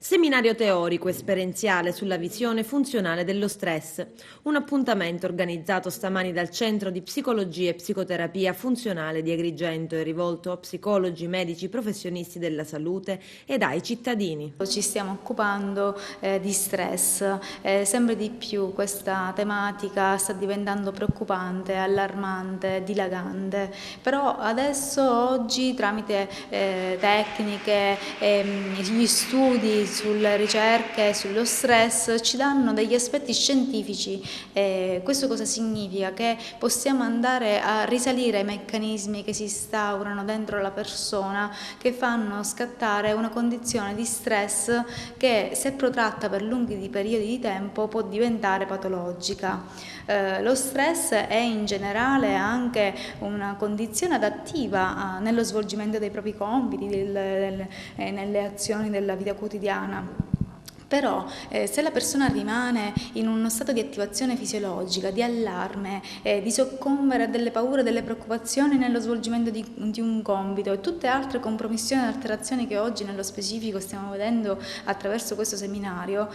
Seminario teorico esperienziale sulla visione funzionale dello stress. Un appuntamento organizzato stamani dal Centro di Psicologia e Psicoterapia Funzionale di Agrigento e rivolto a psicologi, medici, professionisti della salute ed ai cittadini. Ci stiamo occupando di stress, sempre di più questa tematica sta diventando preoccupante, allarmante, dilagante, però adesso oggi tramite tecniche, gli studi sulle ricerche sullo stress ci danno degli aspetti scientifici. Questo cosa significa? Che possiamo andare a risalire ai meccanismi che si instaurano dentro la persona che fanno scattare una condizione di stress che, se protratta per lunghi periodi di tempo, può diventare patologica. Lo stress è in generale anche una condizione adattiva nello svolgimento dei propri compiti, nelle azioni della vita quotidiana. Però se la persona rimane in uno stato di attivazione fisiologica, di allarme, di soccombere a delle paure, delle preoccupazioni nello svolgimento di un compito e tutte altre compromissioni e alterazioni che oggi nello specifico stiamo vedendo attraverso questo seminario,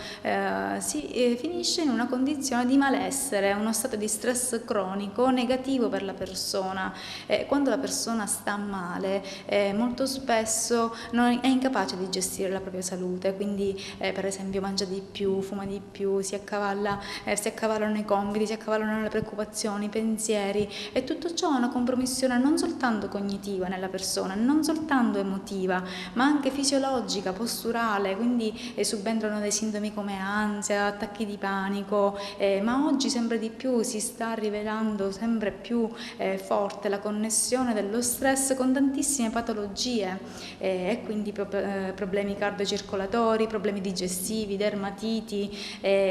si finisce in una condizione di malessere, uno stato di stress cronico negativo per la persona. Quando la persona sta male, molto spesso è incapace di gestire la propria salute, quindi per esempio mangia di più, fuma di più, si accavallano i compiti, si accavallano le preoccupazioni, i pensieri, e tutto ciò è una compromissione non soltanto cognitiva nella persona, non soltanto emotiva, ma anche fisiologica, posturale, quindi subentrano dei sintomi come ansia, attacchi di panico, ma oggi sempre di più si sta rivelando sempre più forte la connessione dello stress con tantissime patologie, e quindi problemi cardiocircolatori, problemi digestivi, dermatiti,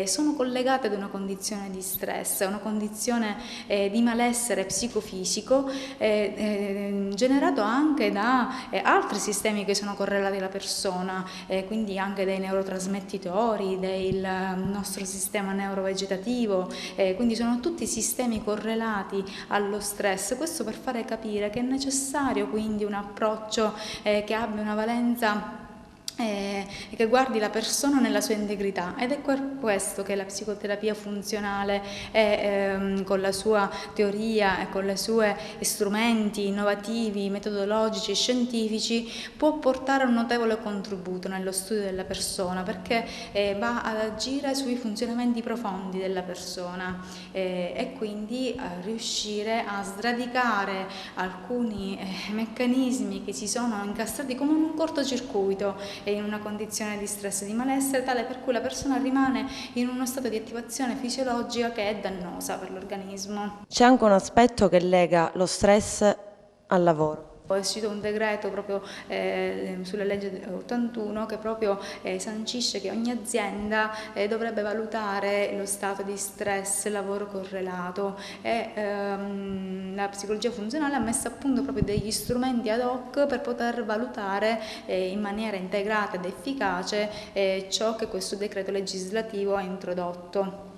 sono collegate ad una condizione di stress, una condizione di malessere psicofisico generato anche da altri sistemi che sono correlati alla persona, quindi anche dei neurotrasmettitori, del nostro sistema neurovegetativo, quindi sono tutti sistemi correlati allo stress. Questo per fare capire che è necessario quindi un approccio che abbia una valenza che guardi la persona nella sua integrità, ed è per questo che la psicoterapia funzionale con la sua teoria e con i suoi strumenti innovativi, metodologici e scientifici può portare un notevole contributo nello studio della persona, perché va ad agire sui funzionamenti profondi della persona e quindi a riuscire a sradicare alcuni meccanismi che si sono incastrati come un cortocircuito in una condizione di stress e di malessere, tale per cui la persona rimane in uno stato di attivazione fisiologica che è dannosa per l'organismo. C'è anche un aspetto che lega lo stress al lavoro. È uscito un decreto proprio sulla legge 81 che proprio sancisce che ogni azienda dovrebbe valutare lo stato di stress lavoro correlato, e la psicologia funzionale ha messo a punto proprio degli strumenti ad hoc per poter valutare in maniera integrata ed efficace ciò che questo decreto legislativo ha introdotto.